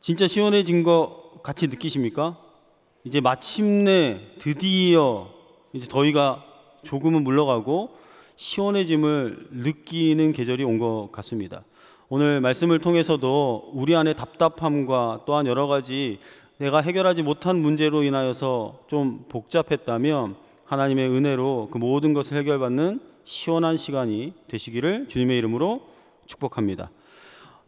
진짜 시원해진 거 같이 느끼십니까? 이제 마침내 드디어 이제 더위가 조금은 물러가고 시원해짐을 느끼는 계절이 온 것 같습니다. 오늘 말씀을 통해서도 우리 안의 답답함과 또한 여러 가지 내가 해결하지 못한 문제로 인하여서 좀 복잡했다면 하나님의 은혜로 그 모든 것을 해결받는 시원한 시간이 되시기를 주님의 이름으로 축복합니다.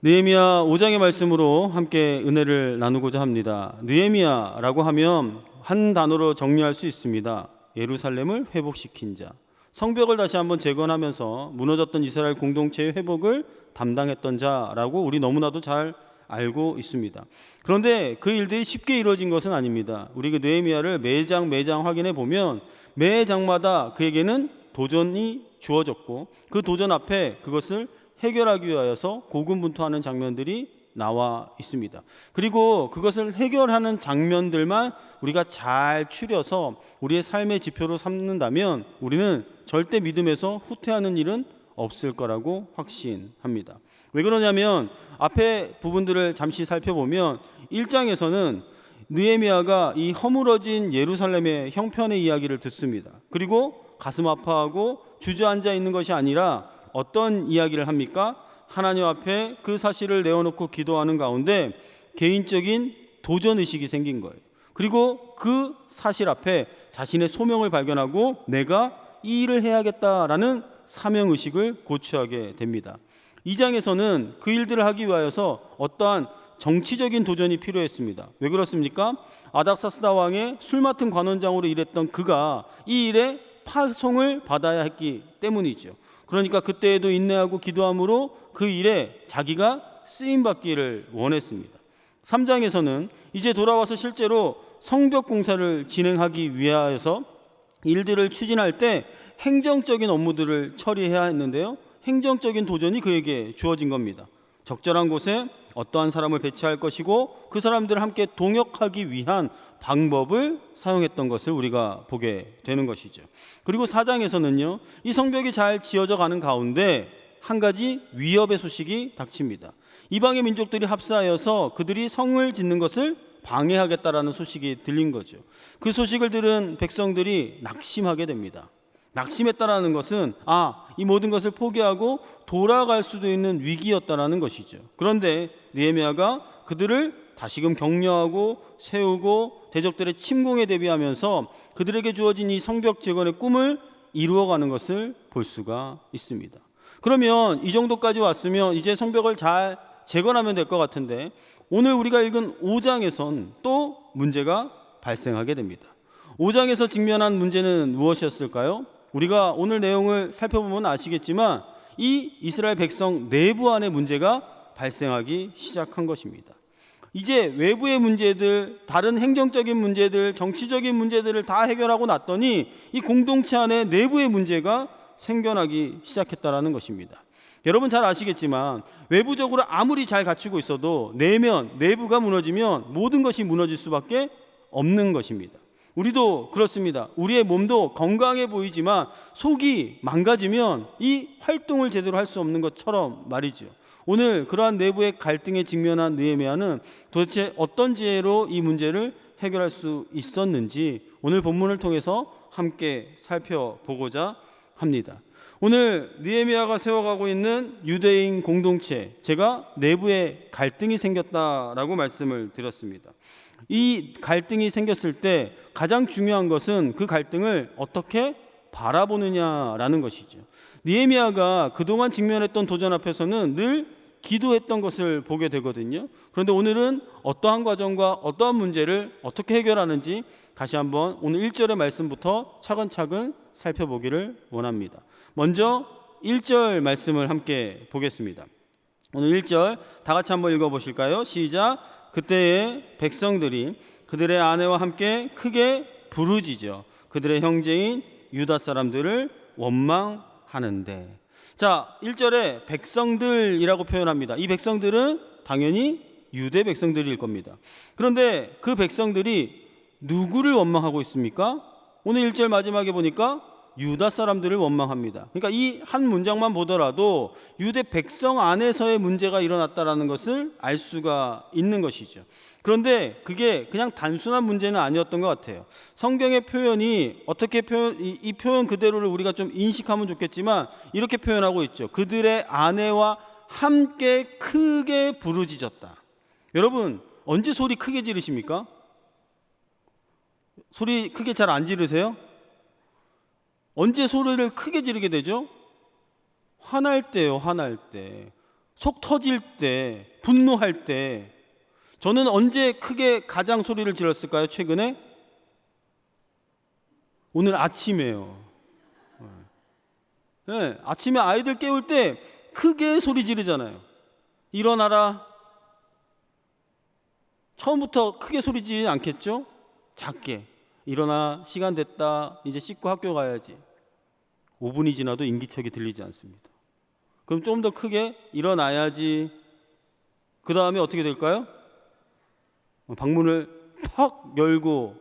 느헤미야 5장의 말씀으로 함께 은혜를 나누고자 합니다. 느헤미야라고 하면 한 단어로 정리할 수 있습니다. 예루살렘을 회복시킨 자. 성벽을 다시 한번 재건하면서 무너졌던 이스라엘 공동체의 회복을 담당했던 자라고 우리 너무나도 잘 알고 있습니다. 그런데 그 일들이 쉽게 이루어진 것은 아닙니다. 우리 그 느헤미야를 매장 확인해 보면 매 장마다 그에게는 도전이 주어졌고 그 도전 앞에 그것을 해결하기 위하여서 고군분투하는 장면들이 나와 있습니다. 그리고 그것을 해결하는 장면들만 우리가 잘 추려서 우리의 삶의 지표로 삼는다면 우리는 절대 믿음에서 후퇴하는 일은 없을 거라고 확신합니다. 왜 그러냐면 앞에 부분들을 잠시 살펴보면 1장에서는 느헤미야가 이 허물어진 예루살렘의 형편의 이야기를 듣습니다. 그리고 가슴 아파하고 주저앉아 있는 것이 아니라 어떤 이야기를 합니까? 하나님 앞에 그 사실을 내어놓고 기도하는 가운데 개인적인 도전의식이 생긴 거예요. 그리고 그 사실 앞에 자신의 소명을 발견하고 내가 이 일을 해야겠다라는 사명의식을 고취하게 됩니다. 2장에서는 그 일들을 하기 위하여서 어떠한 정치적인 도전이 필요했습니다. 왜 그렇습니까? 아닥사스다 왕의 술 맡은 관원장으로 일했던 그가 이 일에 파송을 받아야 했기 때문이죠. 그러니까 그때에도 인내하고 기도함으로 그 일에 자기가 쓰임받기를 원했습니다. 3장에서는 이제 돌아와서 실제로 성벽 공사를 진행하기 위하여서 일들을 추진할 때 행정적인 업무들을 처리해야 했는데요. 행정적인 도전이 그에게 주어진 겁니다. 적절한 곳에 어떠한 사람을 배치할 것이고 그 사람들을 함께 동역하기 위한 방법을 사용했던 것을 우리가 보게 되는 것이죠. 그리고 4장에서는요. 이 성벽이 잘 지어져 가는 가운데 한 가지 위협의 소식이 닥칩니다. 이방의 민족들이 합사하여서 그들이 성을 짓는 것을 방해하겠다라는 소식이 들린 거죠. 그 소식을 들은 백성들이 낙심하게 됩니다. 낙심했다라는 것은 이 모든 것을 포기하고 돌아갈 수도 있는 위기였다라는 것이죠. 그런데 느헤미야가 그들을 다시금 격려하고 세우고 대적들의 침공에 대비하면서 그들에게 주어진 이 성벽 재건의 꿈을 이루어가는 것을 볼 수가 있습니다. 그러면 이 정도까지 왔으면 이제 성벽을 잘 재건하면 될 것 같은데 오늘 우리가 읽은 5장에선 또 문제가 발생하게 됩니다. 5장에서 직면한 문제는 무엇이었을까요? 우리가 오늘 내용을 살펴보면 아시겠지만 이 이스라엘 백성 내부 안에 문제가 발생하기 시작한 것입니다. 이제 외부의 문제들, 다른 행정적인 문제들, 정치적인 문제들을 다 해결하고 났더니 이 공동체 안에 내부의 문제가 생겨나기 시작했다라는 것입니다. 여러분 잘 아시겠지만 외부적으로 아무리 잘 갖추고 있어도 내부가 무너지면 모든 것이 무너질 수밖에 없는 것입니다. 우리도 그렇습니다. 우리의 몸도 건강해 보이지만 속이 망가지면 이 활동을 제대로 할 수 없는 것처럼 말이죠. 오늘 그러한 내부의 갈등에 직면한 느헤미야는 도대체 어떤 지혜로 이 문제를 해결할 수 있었는지 오늘 본문을 통해서 함께 살펴보고자 합니다. 오늘 느헤미야가 세워가고 있는 유대인 공동체, 제가 내부에 갈등이 생겼다라고 말씀을 드렸습니다. 이 갈등이 생겼을 때 가장 중요한 것은 그 갈등을 어떻게 바라보느냐라는 것이죠. 느헤미야가 그동안 직면했던 도전 앞에서는 늘 기도했던 것을 보게 되거든요. 그런데 오늘은 어떠한 과정과 어떠한 문제를 어떻게 해결하는지 다시 한번 오늘 1절의 말씀부터 차근차근 살펴보기를 원합니다. 먼저 1절 말씀을 함께 보겠습니다. 오늘 1절 다 같이 한번 읽어보실까요? 시작. 그때의 백성들이 그들의 아내와 함께 크게 부르짖어 그들의 형제인 유다 사람들을 원망하는데, 자 1절에 백성들이라고 표현합니다. 이 백성들은 당연히 유대 백성들일 겁니다. 그런데 그 백성들이 누구를 원망하고 있습니까? 오늘 1절 마지막에 보니까 유다 사람들을 원망합니다. 그러니까 이 한 문장만 보더라도 유대 백성 안에서의 문제가 일어났다라는 것을 알 수가 있는 것이죠. 그런데 그게 그냥 단순한 문제는 아니었던 것 같아요. 성경의 표현이 어떻게 이 표현 그대로를 우리가 좀 인식하면 좋겠지만 이렇게 표현하고 있죠. 그들의 아내와 함께 크게 부르짖었다. 여러분, 언제 소리 크게 지르십니까? 소리 크게 잘 안 지르세요? 언제 소리를 크게 지르게 되죠? 화날 때요, 화날 때. 속 터질 때, 분노할 때. 저는 언제 크게 가장 소리를 질렀을까요, 최근에? 오늘 아침에요. 네, 아침에 아이들 깨울 때 크게 소리 지르잖아요. 일어나라. 처음부터 크게 소리 지르지 않겠죠? 작게. 일어나, 시간 됐다. 이제 씻고 학교 가야지. 5분이 지나도 인기척이 들리지 않습니다. 그럼 좀 더 크게 일어나야지. 그 다음에 어떻게 될까요? 방문을 팍 열고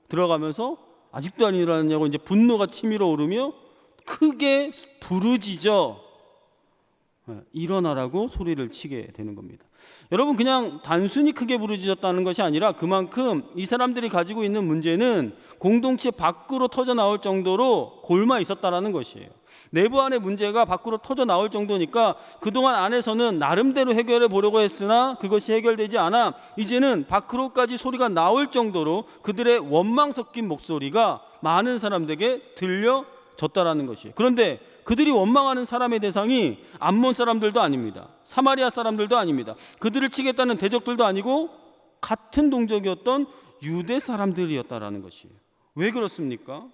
들어가면서 아직도 안 일어났냐고 이제 분노가 치밀어 오르며 크게 부르짖어 일어나라고 소리를 치게 되는 겁니다. 여러분, 그냥 단순히 크게 부르짖었다는 것이 아니라 그만큼 이 사람들이 가지고 있는 문제는 공동체 밖으로 터져 나올 정도로 골마 있었다라는 것이에요. 내부 안의 문제가 밖으로 터져 나올 정도니까 그동안 안에서는 나름대로 해결해 보려고 했으나 그것이 해결되지 않아 이제는 밖으로까지 소리가 나올 정도로 그들의 원망 섞인 목소리가 많은 사람들에게 들려졌다라는 것이에요. 그런데 그들이 원망하는 사람의 대상이 암몬 사람들도 아닙니다. 사마리아 사람들도 아닙니다. 그들을 치겠다는 대적들도 아니고 같은 동족이었던 유대 사람들이었다라는 것이에요. 왜 그렇습니까?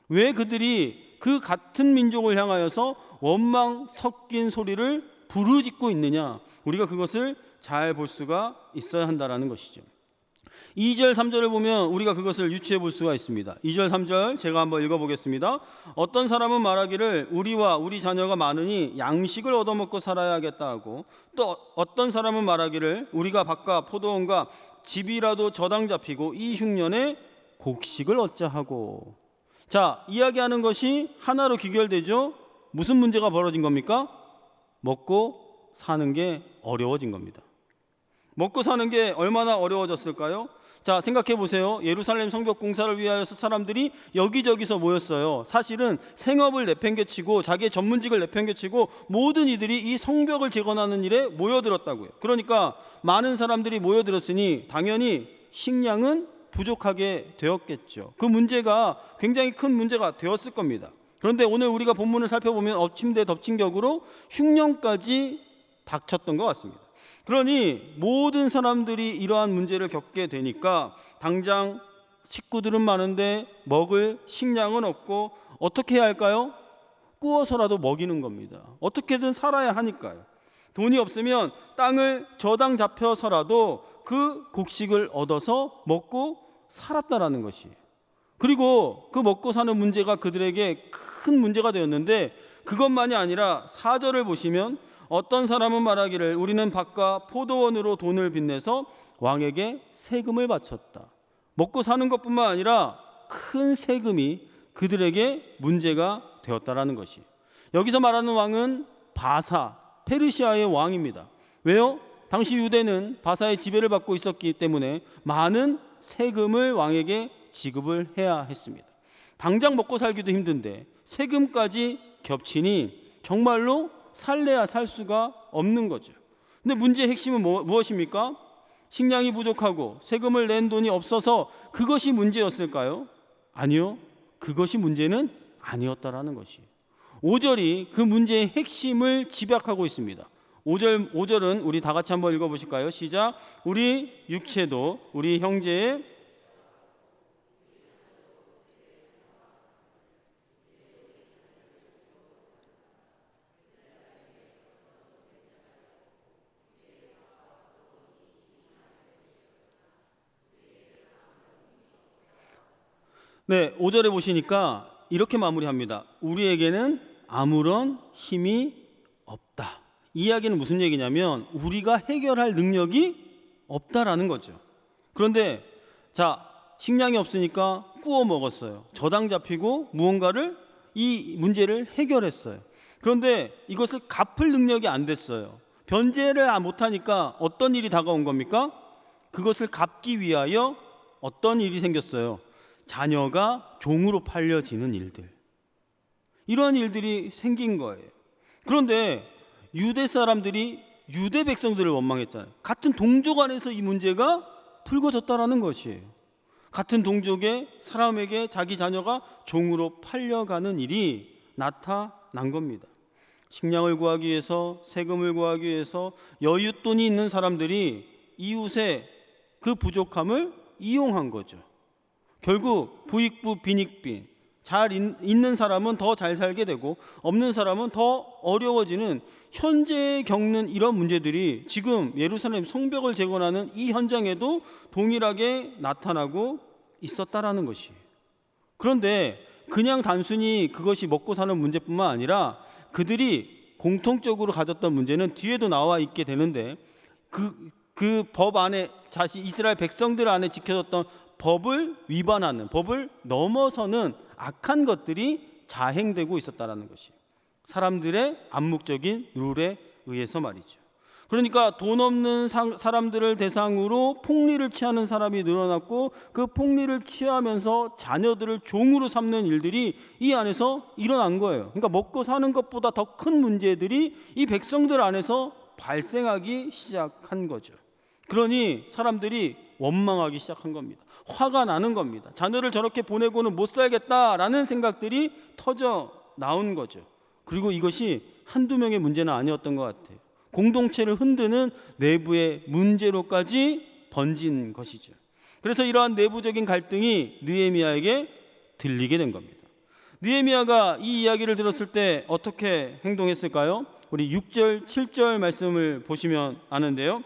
왜 그들이 그 같은 민족을 향하여서 원망 섞인 소리를 부르짖고 있느냐? 우리가 그것을 잘 볼 수가 있어야 한다라는 것이죠. 2절 3절을 보면 우리가 그것을 유추해 볼 수가 있습니다. 2절 3절 제가 한번 읽어보겠습니다. 어떤 사람은 말하기를 우리와 우리 자녀가 많으니 양식을 얻어먹고 살아야겠다 하고, 또 어떤 사람은 말하기를 우리가 밭과 포도원과 집이라도 저당 잡히고 이 흉년에 곡식을 얻자 하고. 자, 이야기하는 것이 하나로 귀결되죠. 무슨 문제가 벌어진 겁니까? 먹고 사는 게 어려워진 겁니다. 먹고 사는 게 얼마나 어려워졌을까요? 자, 생각해 보세요. 예루살렘 성벽 공사를 위하여서 사람들이 여기저기서 모였어요. 사실은 생업을 내팽개치고 자기의 전문직을 내팽개치고 모든 이들이 이 성벽을 재건하는 일에 모여들었다고요. 그러니까 많은 사람들이 모여들었으니 당연히 식량은 부족하게 되었겠죠. 그 문제가 굉장히 큰 문제가 되었을 겁니다. 그런데 오늘 우리가 본문을 살펴보면 엎친 데 덮친 격으로 흉년까지 닥쳤던 것 같습니다. 그러니 모든 사람들이 이러한 문제를 겪게 되니까 당장 식구들은 많은데 먹을 식량은 없고 어떻게 해야 할까요? 구워서라도 먹이는 겁니다. 어떻게든 살아야 하니까요. 돈이 없으면 땅을 저당 잡혀서라도 그 곡식을 얻어서 먹고 살았다라는 것이에요. 그리고 그 먹고 사는 문제가 그들에게 큰 문제가 되었는데 그것만이 아니라 4절을 보시면 어떤 사람은 말하기를 우리는 밭과 포도원으로 돈을 빚내서 왕에게 세금을 바쳤다. 먹고 사는 것뿐만 아니라 큰 세금이 그들에게 문제가 되었다라는 것이에요. 여기서 말하는 왕은 바사, 페르시아의 왕입니다. 왜요? 당시 유대는 바사의 지배를 받고 있었기 때문에 많은 세금을 왕에게 지급을 해야 했습니다. 당장 먹고 살기도 힘든데 세금까지 겹치니 정말로 살래야 살 수가 없는 거죠. 근데 문제의 핵심은 무엇입니까? 식량이 부족하고 세금을 낸 돈이 없어서 그것이 문제였을까요? 아니요. 그것이 문제는 아니었다라는 것이에요. 5절이 그 문제의 핵심을 집약하고 있습니다. 5절은 우리 다 같이 한번 읽어보실까요? 시작. 우리 육체도 우리 형제의 네, 5절에 보시니까 이렇게 마무리합니다. 우리에게는 아무런 힘이 없다. 이 이야기는 무슨 얘기냐면 우리가 해결할 능력이 없다라는 거죠. 그런데 자, 식량이 없으니까 구워 먹었어요. 저당 잡히고 무언가를 이 문제를 해결했어요. 그런데 이것을 갚을 능력이 안 됐어요. 변제를 못하니까 어떤 일이 다가온 겁니까? 그것을 갚기 위하여 어떤 일이 생겼어요? 자녀가 종으로 팔려지는 일들. 이러한 일들이 생긴 거예요. 그런데 유대 사람들이 유대 백성들을 원망했잖아요. 같은 동족 안에서 이 문제가 불거졌다라는 것이에요. 같은 동족의 사람에게 자기 자녀가 종으로 팔려가는 일이 나타난 겁니다. 식량을 구하기 위해서, 세금을 구하기 위해서 여윳돈이 있는 사람들이 이웃의 그 부족함을 이용한 거죠. 결국 부익부 빈익빈, 잘 있는 사람은 더 잘 살게 되고 없는 사람은 더 어려워지는, 현재 겪는 이런 문제들이 지금 예루살렘 성벽을 재건하는 이 현장에도 동일하게 나타나고 있었다라는 것이에요. 그런데 그냥 단순히 그것이 먹고 사는 문제뿐만 아니라 그들이 공통적으로 가졌던 문제는 뒤에도 나와 있게 되는데, 그 법 안에, 이스라엘 백성들 안에 지켜졌던 법을 위반하는, 법을 넘어서는 악한 것들이 자행되고 있었다라는 것이에요. 사람들의 암묵적인 룰에 의해서 말이죠. 그러니까 돈 없는 사람들을 대상으로 폭리를 취하는 사람이 늘어났고, 그 폭리를 취하면서 자녀들을 종으로 삼는 일들이 이 안에서 일어난 거예요. 그러니까 먹고 사는 것보다 더 큰 문제들이 이 백성들 안에서 발생하기 시작한 거죠. 그러니 사람들이 원망하기 시작한 겁니다. 화가 나는 겁니다. 자녀를 저렇게 보내고는 못 살겠다라는 생각들이 터져 나온 거죠. 그리고 이것이 한두 명의 문제는 아니었던 것 같아요. 공동체를 흔드는 내부의 문제로까지 번진 것이죠. 그래서 이러한 내부적인 갈등이 느헤미야에게 들리게 된 겁니다. 느헤미야가 이 이야기를 들었을 때 어떻게 행동했을까요? 우리 6절, 7절 말씀을 보시면 아는데요.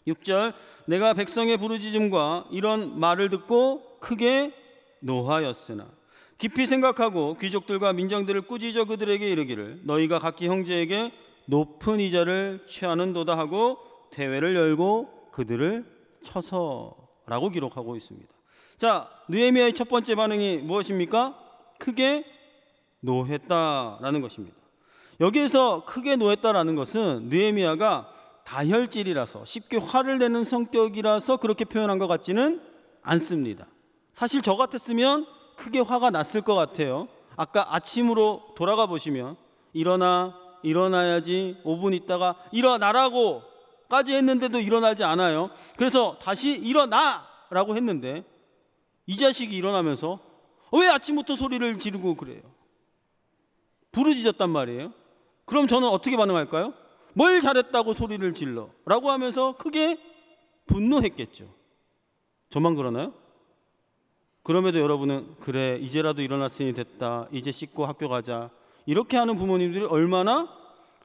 6절, 내가 백성의 부르짖음과 이런 말을 듣고 크게 노하였으나 깊이 생각하고 귀족들과 민장들을 꾸짖어 그들에게 이르기를 너희가 각기 형제에게 높은 이자를 취하는도다 하고 대회를 열고 그들을 쳐서라고 기록하고 있습니다. 자, 느헤미야의 첫 번째 반응이 무엇입니까? 크게 노했다라는 것입니다. 여기에서 크게 노했다라는 것은 느헤미야가 다혈질이라서, 쉽게 화를 내는 성격이라서 그렇게 표현한 것 같지는 않습니다. 사실 저 같았으면 크게 화가 났을 것 같아요. 아까 아침으로 돌아가 보시면 일어나야지 5분 있다가 일어나라고까지 했는데도 일어나지 않아요. 그래서 다시 일어나라고 했는데 이 자식이 일어나면서 왜 아침부터 소리를 지르고 그래요? 부르짖었단 말이에요. 그럼 저는 어떻게 반응할까요? 뭘 잘했다고 소리를 질러? 라고 하면서 크게 분노했겠죠. 저만 그러나요? 그럼에도 여러분은 그래 이제라도 일어났으니 됐다, 이제 씻고 학교 가자, 이렇게 하는 부모님들이 얼마나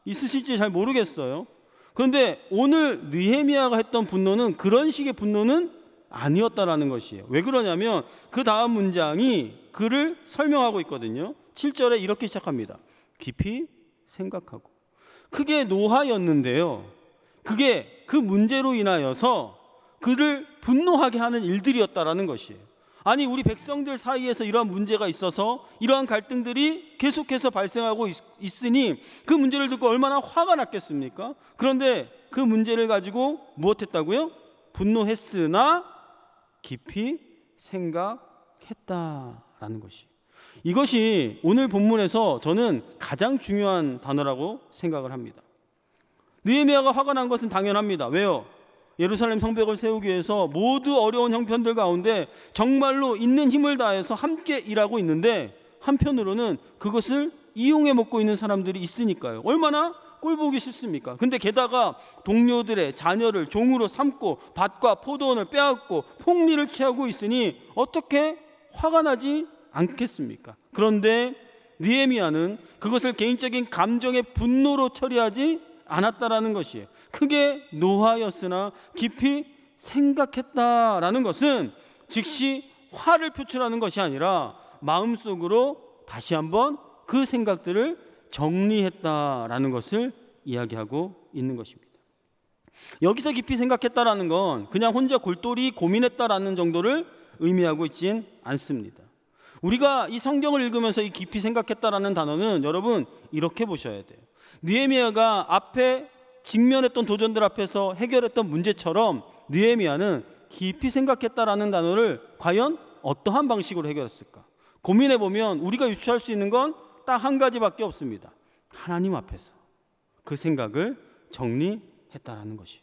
있으실지 잘 모르겠어요. 그런데 오늘 느헤미야가 했던 분노는 그런 식의 분노는 아니었다라는 것이에요. 왜 그러냐면 그 다음 문장이 그를 설명하고 있거든요. 7절에 이렇게 시작합니다. 깊이 생각하고. 크게 노하였는데요, 그게 그 문제로 인하여서 그를 분노하게 하는 일들이었다라는 것이에요. 아니, 우리 백성들 사이에서 이러한 문제가 있어서 이러한 갈등들이 계속해서 발생하고 있으니 그 문제를 듣고 얼마나 화가 났겠습니까? 그런데 그 문제를 가지고 무엇했다고요? 분노했으나 깊이 생각했다라는 것이, 이것이 오늘 본문에서 저는 가장 중요한 단어라고 생각을 합니다. 느헤미야가 화가 난 것은 당연합니다. 왜요? 예루살렘 성벽을 세우기 위해서 모두 어려운 형편들 가운데 정말로 있는 힘을 다해서 함께 일하고 있는데, 한편으로는 그것을 이용해 먹고 있는 사람들이 있으니까요. 얼마나 꼴보기 싫습니까? 근데 게다가 동료들의 자녀를 종으로 삼고 밭과 포도원을 빼앗고 폭리를 취하고 있으니 어떻게 화가 나지 않겠습니까? 그런데 느헤미야는 그것을 개인적인 감정의 분노로 처리하지 않았다라는 것이에요. 크게 노하였으나 깊이 생각했다라는 것은 즉시 화를 표출하는 것이 아니라 마음속으로 다시 한번 그 생각들을 정리했다라는 것을 이야기하고 있는 것입니다. 여기서 깊이 생각했다라는 건 그냥 혼자 골똘히 고민했다라는 정도를 의미하고 있진 않습니다. 우리가 이 성경을 읽으면서 이 깊이 생각했다라는 단어는 여러분 이렇게 보셔야 돼요. 느헤미야가 앞에 직면했던 도전들 앞에서 해결했던 문제처럼 느헤미야는 깊이 생각했다라는 단어를 과연 어떠한 방식으로 해결했을까? 고민해 보면 우리가 유추할 수 있는 건 딱 한 가지밖에 없습니다. 하나님 앞에서 그 생각을 정리했다라는 것이.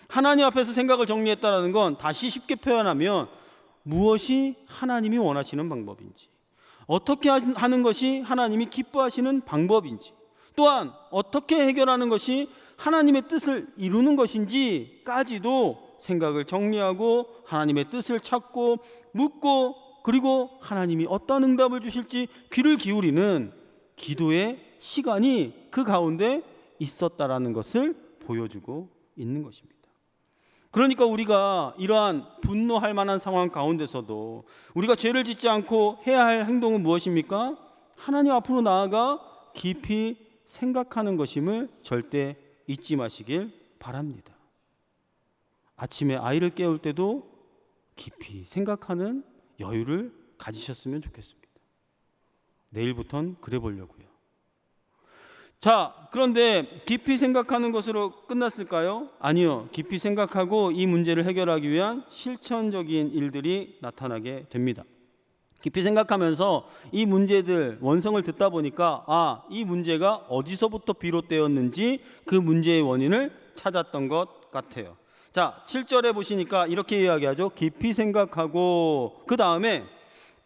하나님 앞에서 생각을 정리했다라는 건 다시 쉽게 표현하면 무엇이 하나님이 원하시는 방법인지, 어떻게 하는 것이 하나님이 기뻐하시는 방법인지, 또한 어떻게 해결하는 것이 하나님의 뜻을 이루는 것인지까지도 생각을 정리하고 하나님의 뜻을 찾고 묻고, 그리고 하나님이 어떤 응답을 주실지 귀를 기울이는 기도의 시간이 그 가운데 있었다라는 것을 보여주고 있는 것입니다. 그러니까 우리가 이러한 분노할 만한 상황 가운데서도 우리가 죄를 짓지 않고 해야 할 행동은 무엇입니까? 하나님 앞으로 나아가 깊이 생각하는 것임을 절대 잊지 마시길 바랍니다. 아침에 아이를 깨울 때도 깊이 생각하는 여유를 가지셨으면 좋겠습니다. 내일부터는 그래 보려고요. 자, 그런데 깊이 생각하는 것으로 끝났을까요? 아니요. 깊이 생각하고 이 문제를 해결하기 위한 실천적인 일들이 나타나게 됩니다. 깊이 생각하면서 이 문제들 원성을 듣다 보니까 이 문제가 어디서부터 비롯되었는지 그 문제의 원인을 찾았던 것 같아요. 자, 7절에 보시니까 이렇게 이야기하죠. 깊이 생각하고 그 다음에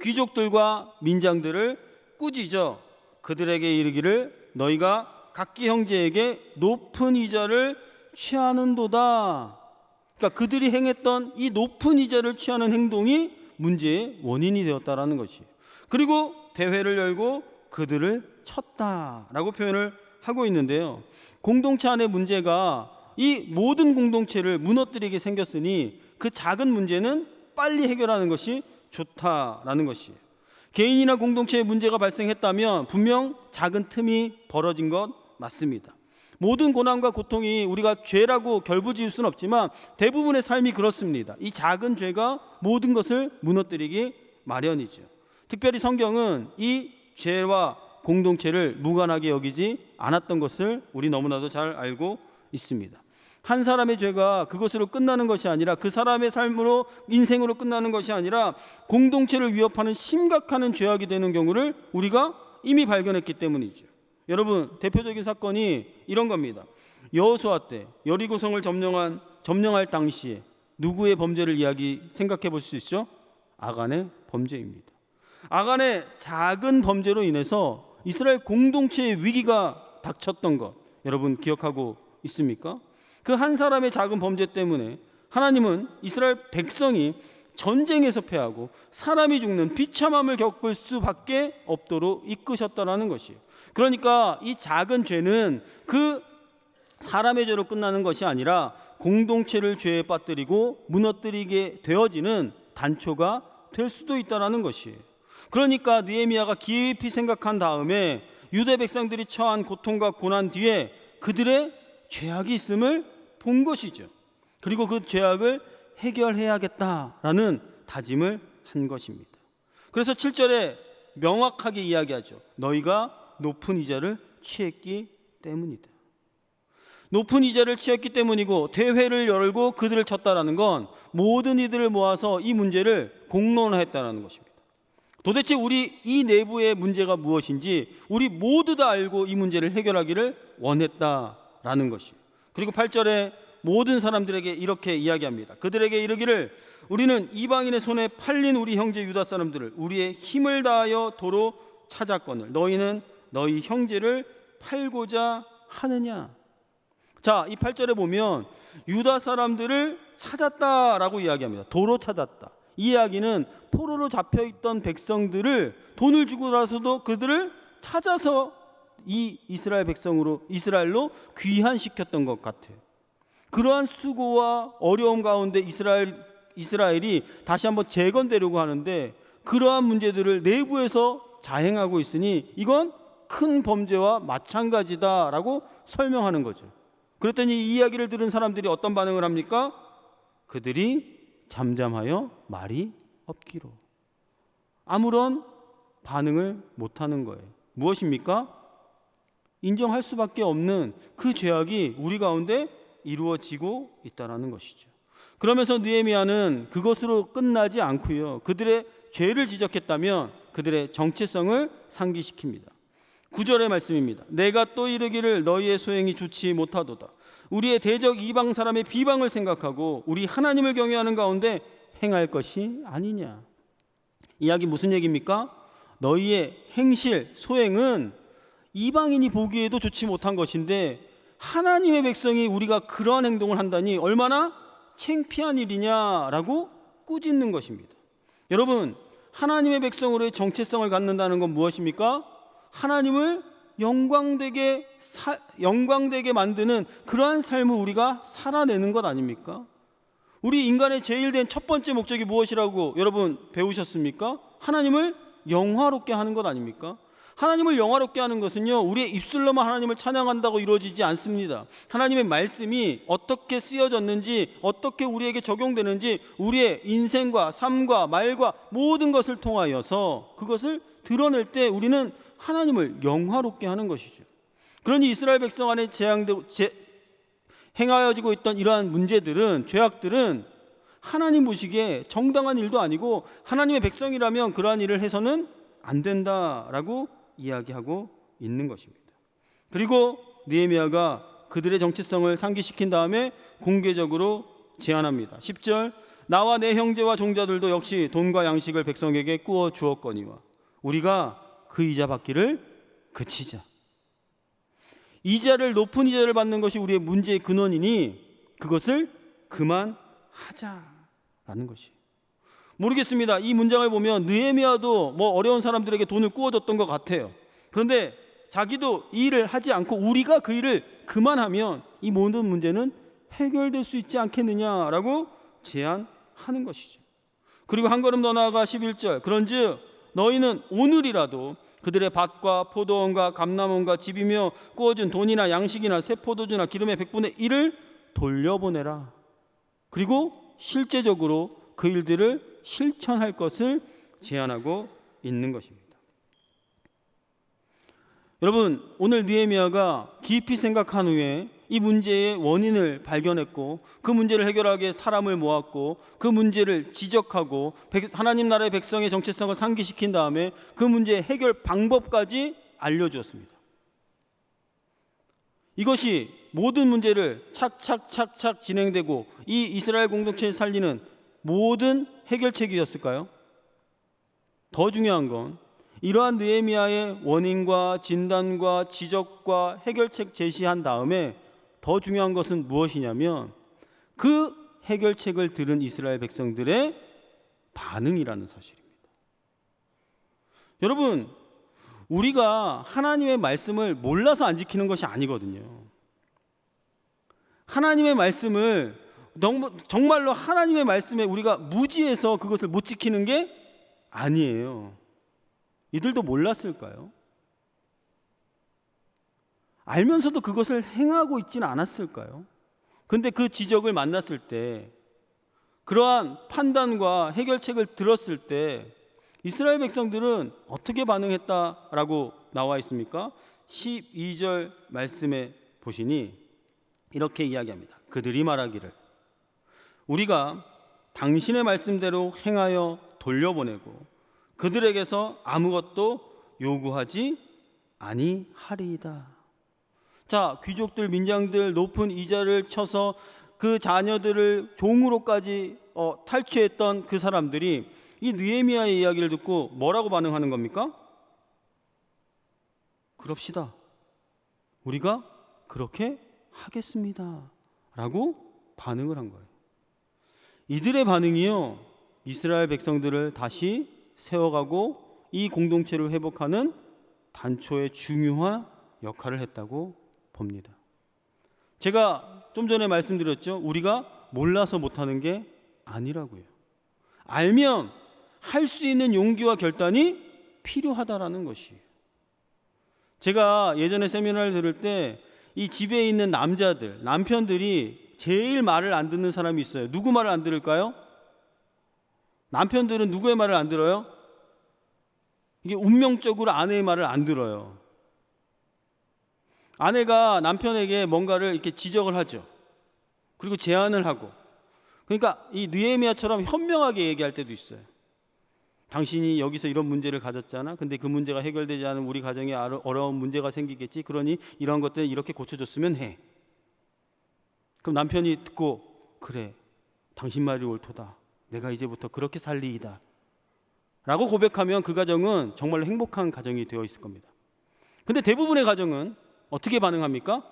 귀족들과 민장들을 꾸짖어 그들에게 이르기를 너희가 각기 형제에게 높은 이자를 취하는도다. 그러니까 그들이 행했던 이 높은 이자를 취하는 행동이 문제의 원인이 되었다라는 것이에요. 그리고 대회를 열고 그들을 쳤다라고 표현을 하고 있는데요. 공동체 안의 문제가 이 모든 공동체를 무너뜨리게 생겼으니 그 작은 문제는 빨리 해결하는 것이 좋다라는 것이에요. 개인이나 공동체에 문제가 발생했다면 분명 작은 틈이 벌어진 것 맞습니다. 모든 고난과 고통이 우리가 죄라고 결부지을 수는 없지만 대부분의 삶이 그렇습니다. 이 작은 죄가 모든 것을 무너뜨리기 마련이죠. 특별히 성경은 이 죄와 공동체를 무관하게 여기지 않았던 것을 우리 너무나도 잘 알고 있습니다. 한 사람의 죄가 그것으로 끝나는 것이 아니라 그 사람의 삶으로 인생으로 끝나는 것이 아니라 공동체를 위협하는 심각한 죄악이 되는 경우를 우리가 이미 발견했기 때문이죠. 여러분, 대표적인 사건이 이런 겁니다. 여호수아 때 여리고성을 점령할 당시에 누구의 범죄를 생각해 볼 수 있죠? 아간의 범죄입니다. 아간의 작은 범죄로 인해서 이스라엘 공동체의 위기가 닥쳤던 것 여러분 기억하고 있습니까? 그 한 사람의 작은 범죄 때문에 하나님은 이스라엘 백성이 전쟁에서 패하고 사람이 죽는 비참함을 겪을 수밖에 없도록 이끄셨다라는 것이에요. 그러니까 이 작은 죄는 그 사람의 죄로 끝나는 것이 아니라 공동체를 죄에 빠뜨리고 무너뜨리게 되어지는 단초가 될 수도 있다라는 것이에요. 그러니까 느헤미야가 깊이 생각한 다음에 유대 백성들이 처한 고통과 고난 뒤에 그들의 죄악이 있음을 본 것이죠. 그리고 그 죄악을 해결해야겠다라는 다짐을 한 것입니다. 그래서 7절에 명확하게 이야기하죠. 너희가 높은 이자를 취했기 때문이다. 높은 이자를 취했기 때문이고 대회를 열고 그들을 쳤다라는 건 모든 이들을 모아서 이 문제를 공론화했다는 것입니다. 도대체 우리 이 내부의 문제가 무엇인지 우리 모두 다 알고 이 문제를 해결하기를 원했다라는 것이에요. 그리고 8절에 모든 사람들에게 이렇게 이야기합니다. 그들에게 이르기를 우리는 이방인의 손에 팔린 우리 형제 유다 사람들을 우리의 힘을 다하여 도로 찾았거늘 너희는 너희 형제를 팔고자 하느냐. 자, 이 8절에 보면 유다 사람들을 찾았다라고 이야기합니다. 도로 찾았다. 이 이야기는 포로로 잡혀있던 백성들을 돈을 주고라서도 그들을 찾아서 이 이스라엘로 귀환시켰던 것 같아요. 그러한 수고와 어려움 가운데 이스라엘이 다시 한번 재건되려고 하는데 그러한 문제들을 내부에서 자행하고 있으니 이건 큰 범죄와 마찬가지다라고 설명하는 거죠. 그랬더니 이 이야기를 들은 사람들이 어떤 반응을 합니까? 그들이 잠잠하여 말이 없기로. 아무런 반응을 못하는 거예요. 무엇입니까? 인정할 수밖에 없는 그 죄악이 우리 가운데 이루어지고 있다는 것이죠. 그러면서 느헤미야는 그것으로 끝나지 않고요. 그들의 죄를 지적했다면 그들의 정체성을 상기시킵니다. 9절의 말씀입니다. 내가 또 이르기를 너희의 소행이 좋지 못하도다. 우리의 대적 이방 사람의 비방을 생각하고 우리 하나님을 경외하는 가운데 행할 것이 아니냐. 이야기 무슨 얘기입니까? 너희의 행실, 소행은 이방인이 보기에도 좋지 못한 것인데 하나님의 백성이 우리가 그러한 행동을 한다니 얼마나 창피한 일이냐라고 꾸짖는 것입니다. 여러분, 하나님의 백성으로의 정체성을 갖는다는 건 무엇입니까? 하나님을 영광되게 만드는 그러한 삶을 우리가 살아내는 것 아닙니까? 우리 인간의 제일 된 첫 번째 목적이 무엇이라고 여러분 배우셨습니까? 하나님을 영화롭게 하는 것 아닙니까? 하나님을 영화롭게 하는 것은요, 우리의 입술로만 하나님을 찬양한다고 이루어지지 않습니다. 하나님의 말씀이 어떻게 쓰여졌는지, 어떻게 우리에게 적용되는지 우리의 인생과 삶과 말과 모든 것을 통하여서 그것을 드러낼 때 우리는 하나님을 영화롭게 하는 것이죠. 그러니 이스라엘 백성 안에 행하여지고 있던 이러한 문제들은, 죄악들은 하나님 보시기에 정당한 일도 아니고 하나님의 백성이라면 그러한 일을 해서는 안 된다라고 이야기하고 있는 것입니다. 그리고 느헤미야가 그들의 정체성을 상기시킨 다음에 공개적으로 제안합니다. 10절, 나와 내 형제와 종자들도 역시 돈과 양식을 백성에게 꾸어 주었거니와 우리가 그 이자 받기를 그치자. 이자를, 높은 이자를 받는 것이 우리의 문제의 근원이니 그것을 그만하자라는 것이. 모르겠습니다. 이 문장을 보면 느헤미야도 뭐 어려운 사람들에게 돈을 꾸어줬던 것 같아요. 그런데 자기도 이 일을 하지 않고 우리가 그 일을 그만하면 이 모든 문제는 해결될 수 있지 않겠느냐라고 제안하는 것이죠. 그리고 한 걸음 더 나아가 11절, 그런즉 너희는 오늘이라도 그들의 밭과 포도원과 감람원과 집이며 꾸어준 돈이나 양식이나 새 포도주나 기름의 100분의 1을 돌려보내라. 그리고 실제적으로 그 일들을 실천할 것을 제안하고 있는 것입니다. 여러분, 오늘 느헤미야가 깊이 생각한 후에 이 문제의 원인을 발견했고 그 문제를 해결하기 위해 사람을 모았고 그 문제를 지적하고 하나님 나라의 백성의 정체성을 상기시킨 다음에 그 문제의 해결 방법까지 알려주었습니다. 이것이 모든 문제를 착착착착 진행되고 이 이스라엘 공동체를 살리는 모든 해결책이었을까요? 더 중요한 건 이러한 느헤미야의 원인과 진단과 지적과 해결책 제시한 다음에 더 중요한 것은 무엇이냐면 그 해결책을 들은 이스라엘 백성들의 반응이라는 사실입니다. 여러분, 우리가 하나님의 말씀을 몰라서 안 지키는 것이 아니거든요. 하나님의 말씀을 정말로 하나님의 말씀에 우리가 무지해서 그것을 못 지키는 게 아니에요. 이들도 몰랐을까요? 알면서도 그것을 행하고 있지는 않았을까요? 근데 그 지적을 만났을 때, 그러한 판단과 해결책을 들었을 때 이스라엘 백성들은 어떻게 반응했다라고 나와 있습니까? 12절 말씀에 보시니 이렇게 이야기합니다. 그들이 말하기를 우리가 당신의 말씀대로 행하여 돌려보내고 그들에게서 아무것도 요구하지 아니하리이다. 자, 귀족들, 민장들 높은 이자를 쳐서 그 자녀들을 종으로까지 탈취했던 그 사람들이 이 느헤미야의 이야기를 듣고 뭐라고 반응하는 겁니까? 그럽시다. 우리가 그렇게 하겠습니다. 라고 반응을 한 거예요. 이들의 반응이요, 이스라엘 백성들을 다시 세워가고 이 공동체를 회복하는 단초의 중요한 역할을 했다고 봅니다. 제가 좀 전에 말씀드렸죠. 우리가 몰라서 못하는 게 아니라고요. 알면 할 수 있는 용기와 결단이 필요하다라는 것이에요. 제가 예전에 세미나를 들을 때 이 집에 있는 남편들이 제일 말을 안 듣는 사람이 있어요. 누구 말을 안 들을까요? 남편들은 누구의 말을 안 들어요? 이게 운명적으로 아내의 말을 안 들어요. 아내가 남편에게 뭔가를 이렇게 지적을 하죠. 그리고 제안을 하고. 그러니까 이 느헤미야처럼 현명하게 얘기할 때도 있어요. 당신이 여기서 이런 문제를 가졌잖아. 근데 그 문제가 해결되지 않은 우리 가정에 어려운 문제가 생기겠지. 그러니 이런 것들은 이렇게 고쳐줬으면 해. 그럼 남편이 듣고, 그래, 당신 말이 옳도다. 내가 이제부터 그렇게 살리이다 라고 고백하면 그 가정은 정말로 행복한 가정이 되어 있을 겁니다. 근데 대부분의 가정은 어떻게 반응합니까?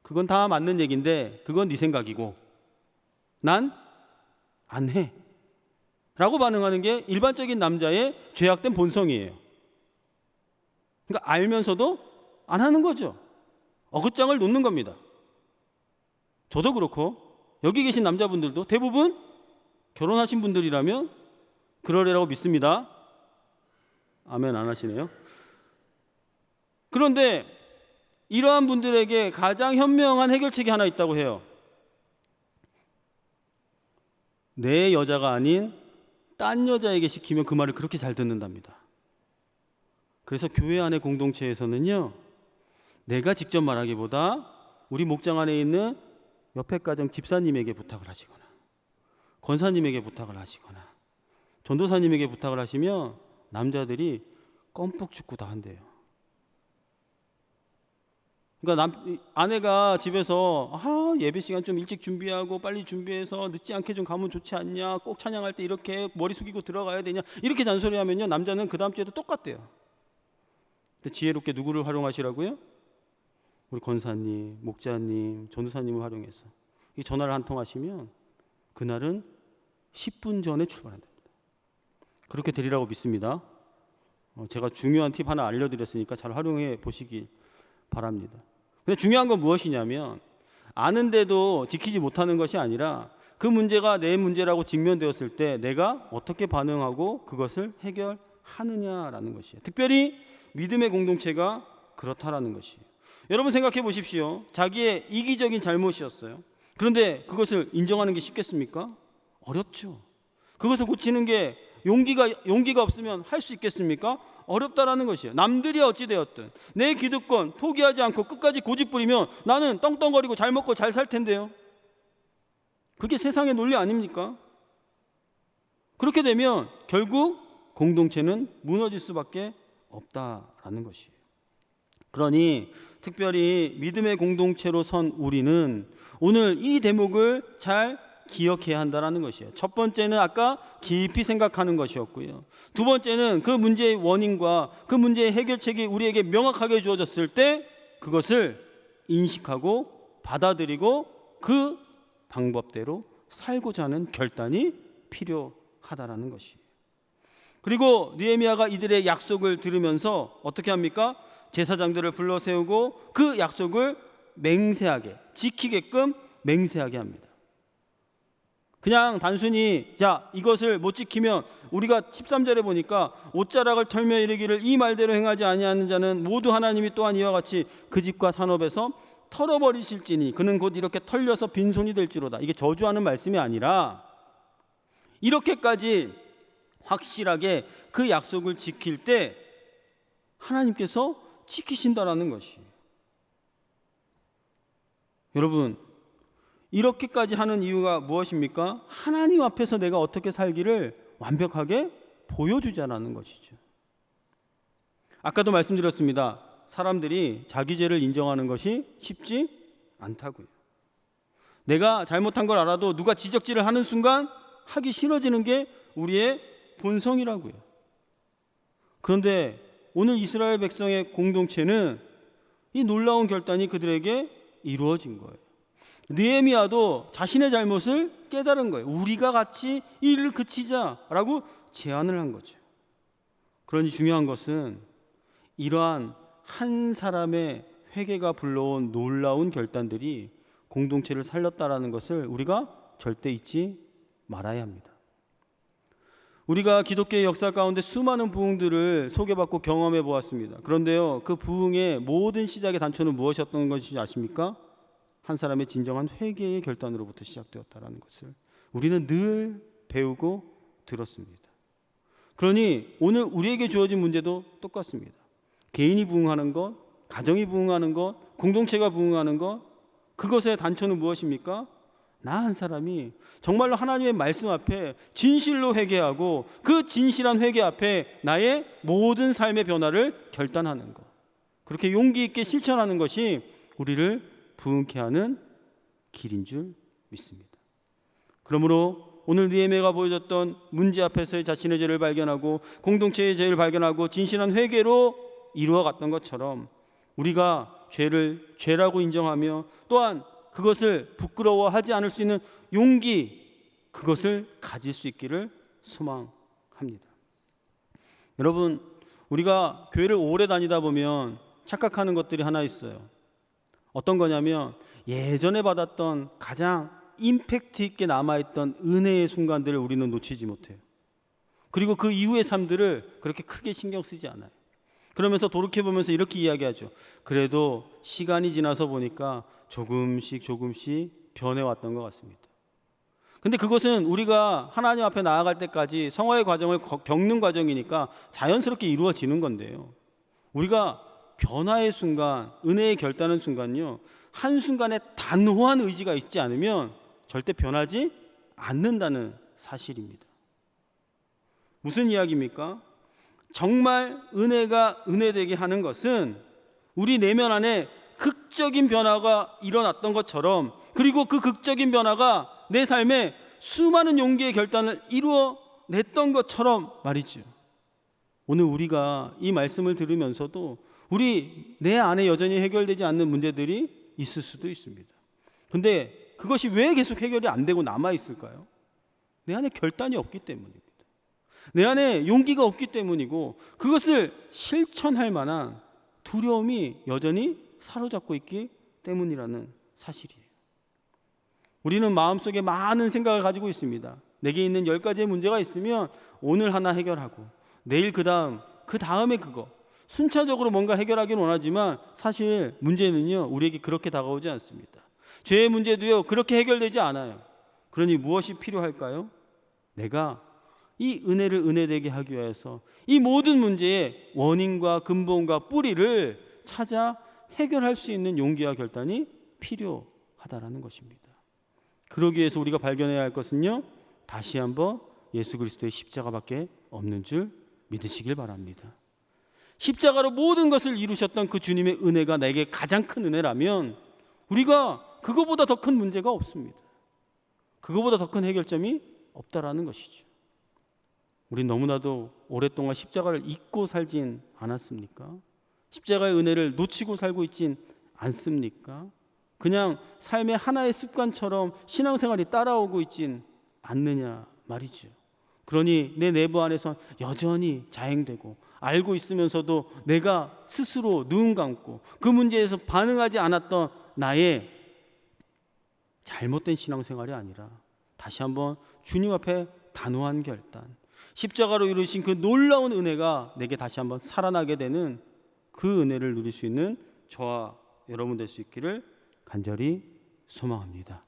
그건 다 맞는 얘기인데 그건 네 생각이고 난 안 해 라고 반응하는 게 일반적인 남자의 죄악된 본성이에요. 그러니까 알면서도 안 하는 거죠. 어긋장을 놓는 겁니다. 저도 그렇고 여기 계신 남자분들도 대부분 결혼하신 분들이라면 그러리라고 믿습니다. 아멘 안 하시네요. 그런데 이러한 분들에게 가장 현명한 해결책이 하나 있다고 해요. 내 여자가 아닌 딴 여자에게 시키면 그 말을 그렇게 잘 듣는답니다. 그래서 교회 안의 공동체에서는요, 내가 직접 말하기보다 우리 목장 안에 있는 옆에 가정 집사님에게 부탁을 하시거나 권사님에게 부탁을 하시거나 전도사님에게 부탁을 하시면 남자들이 껌뻑 죽고 다 한대요. 그러니까 아내가 집에서 예배 시간 좀 일찍 준비하고 빨리 준비해서 늦지 않게 좀 가면 좋지 않냐, 꼭 찬양할 때 이렇게 머리 숙이고 들어가야 되냐, 이렇게 잔소리하면요 남자는 그 다음 주에도 똑같대요. 근데 지혜롭게 누구를 활용하시라고요? 우리 권사님, 목자님, 전도사님을 활용해서 이 전화를 한 통 하시면 그날은 10분 전에 출발한답니다. 그렇게 되리라고 믿습니다. 제가 중요한 팁 하나 알려드렸으니까 잘 활용해 보시기 바랍니다. 근데 중요한 건 무엇이냐면 아는데도 지키지 못하는 것이 아니라 그 문제가 내 문제라고 직면되었을 때 내가 어떻게 반응하고 그것을 해결하느냐라는 것이에요. 특별히 믿음의 공동체가 그렇다라는 것이에요. 여러분 생각해 보십시오. 자기의 이기적인 잘못이었어요. 그런데 그것을 인정하는 게 쉽겠습니까? 어렵죠. 그것을 고치는 게 용기가 없으면 할 수 있겠습니까? 어렵다라는 것이에요. 남들이 어찌되었든 내 기득권 포기하지 않고 끝까지 고집부리면 나는 떵떵거리고 잘 먹고 잘 살 텐데요. 그게 세상의 논리 아닙니까? 그렇게 되면 결국 공동체는 무너질 수밖에 없다라는 것이에요. 그러니 특별히 믿음의 공동체로 선 우리는 오늘 이 대목을 잘 기억해야 한다는 것이에요. 첫 번째는 아까 깊이 생각하는 것이었고요. 두 번째는 그 문제의 원인과 그 문제의 해결책이 우리에게 명확하게 주어졌을 때 그것을 인식하고 받아들이고 그 방법대로 살고자 하는 결단이 필요하다는 것이에요. 그리고 느헤미야가 이들의 약속을 들으면서 어떻게 합니까? 제사장들을 불러 세우고 그 약속을 맹세하게 지키게끔 맹세하게 합니다. 그냥 단순히 자 이것을 못 지키면 우리가 13절에 보니까 옷자락을 털며 이르기를 이 말대로 행하지 아니하는 자는 모두 하나님이 또한 이와 같이 그 집과 산업에서 털어버리실지니 그는 곧 이렇게 털려서 빈손이 될지로다. 이게 저주하는 말씀이 아니라 이렇게까지 확실하게 그 약속을 지킬 때 하나님께서 지키신다라는 것이에요. 여러분 이렇게까지 하는 이유가 무엇입니까? 하나님 앞에서 내가 어떻게 살기를 완벽하게 보여주자라는 것이죠. 아까도 말씀드렸습니다. 사람들이 자기 죄를 인정하는 것이 쉽지 않다고요. 내가 잘못한 걸 알아도 누가 지적질을 하는 순간 하기 싫어지는 게 우리의 본성이라고요. 그런데 오늘 이스라엘 백성의 공동체는 이 놀라운 결단이 그들에게 이루어진 거예요. 느헤미야도 자신의 잘못을 깨달은 거예요. 우리가 같이 이 일을 그치자라고 제안을 한 거죠. 그러니 중요한 것은 이러한 한 사람의 회개가 불러온 놀라운 결단들이 공동체를 살렸다라는 것을 우리가 절대 잊지 말아야 합니다. 우리가 기독교의 역사 가운데 수많은 부흥들을 소개받고 경험해 보았습니다. 그런데요, 그 부흥의 모든 시작의 단초는 무엇이었던 것인지 아십니까? 한 사람의 진정한 회개의 결단으로부터 시작되었다는 것을 우리는 늘 배우고 들었습니다. 그러니 오늘 우리에게 주어진 문제도 똑같습니다. 개인이 부응하는 것, 가정이 부응하는 것, 공동체가 부응하는 것, 그것의 단초는 무엇입니까? 나 한 사람이 정말로 하나님의 말씀 앞에 진실로 회개하고 그 진실한 회개 앞에 나의 모든 삶의 변화를 결단하는 것, 그렇게 용기 있게 실천하는 것이 우리를 부응케 하는 길인 줄 믿습니다. 그러므로 오늘 느헤미야가 보여줬던 문제 앞에서의 자신의 죄를 발견하고 공동체의 죄를 발견하고 진실한 회개로 이루어갔던 것처럼 우리가 죄를 죄라고 인정하며 또한 그것을 부끄러워하지 않을 수 있는 용기, 그것을 가질 수 있기를 소망합니다. 여러분, 우리가 교회를 오래 다니다 보면 착각하는 것들이 하나 있어요. 어떤 거냐면 예전에 받았던 가장 임팩트 있게 남아있던 은혜의 순간들을 우리는 놓치지 못해요. 그리고 그 이후의 삶들을 그렇게 크게 신경 쓰지 않아요. 그러면서 돌이켜보면서 이렇게 이야기하죠. 그래도 시간이 지나서 보니까 조금씩 변해왔던 것 같습니다. 근데 그것은 우리가 하나님 앞에 나아갈 때까지 성화의 과정을 겪는 과정이니까 자연스럽게 이루어지는 건데요. 우리가 변화의 순간, 은혜의 결단의 순간요, 한순간에 단호한 의지가 있지 않으면 절대 변하지 않는다는 사실입니다. 무슨 이야기입니까? 정말 은혜가 은혜되게 하는 것은 우리 내면 안에 극적인 변화가 일어났던 것처럼, 그리고 그 극적인 변화가 내 삶에 수많은 용기의 결단을 이루어냈던 것처럼 말이죠. 오늘 우리가 이 말씀을 들으면서도 우리 내 안에 여전히 해결되지 않는 문제들이 있을 수도 있습니다. 근데 그것이 왜 계속 해결이 안 되고 남아 있을까요? 내 안에 결단이 없기 때문입니다. 내 안에 용기가 없기 때문이고, 그것을 실천할 만한 두려움이 여전히 사로잡고 있기 때문이라는 사실이에요. 우리는 마음속에 많은 생각을 가지고 있습니다. 내게 있는 10가지의 문제가 있으면 오늘 하나 해결하고 내일 그 다음에 그거, 순차적으로 뭔가 해결하기는 원하지만 사실 문제는요, 우리에게 그렇게 다가오지 않습니다. 죄의 문제도요, 그렇게 해결되지 않아요. 그러니 무엇이 필요할까요? 내가 이 은혜를 은혜되게 하기 위해서 이 모든 문제의 원인과 근본과 뿌리를 찾아 해결할 수 있는 용기와 결단이 필요하다라는 것입니다. 그러기 위해서 우리가 발견해야 할 것은요, 다시 한번 예수 그리스도의 십자가밖에 없는 줄 믿으시길 바랍니다. 십자가로 모든 것을 이루셨던 그 주님의 은혜가 내게 가장 큰 은혜라면 우리가 그거보다 더 큰 문제가 없습니다. 그거보다 더 큰 해결점이 없다라는 것이죠. 우린 너무나도 오랫동안 십자가를 잊고 살진 않았습니까? 십자가의 은혜를 놓치고 살고 있진 않습니까? 그냥 삶의 하나의 습관처럼 신앙생활이 따라오고 있진 않느냐 말이죠. 그러니 내 내부 안에선 여전히 자행되고, 알고 있으면서도 내가 스스로 눈 감고 그 문제에서 반응하지 않았던 나의 잘못된 신앙생활이 아니라 다시 한번 주님 앞에 단호한 결단, 십자가로 이루신 그 놀라운 은혜가 내게 다시 한번 살아나게 되는 그 은혜를 누릴 수 있는 저와 여러분 될 수 있기를 간절히 소망합니다.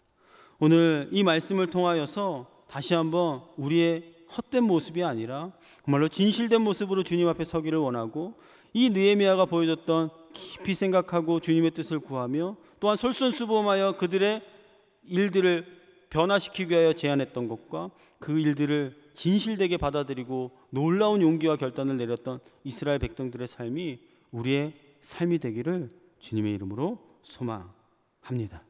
오늘 이 말씀을 통하여서 다시 한번 우리의 헛된 모습이 아니라 정말로 진실된 모습으로 주님 앞에 서기를 원하고, 이 느헤미야가 보여줬던 깊이 생각하고 주님의 뜻을 구하며 또한 솔선수범하여 그들의 일들을 변화시키기 위하여 제안했던 것과 그 일들을 진실되게 받아들이고 놀라운 용기와 결단을 내렸던 이스라엘 백성들의 삶이 우리의 삶이 되기를 주님의 이름으로 소망합니다.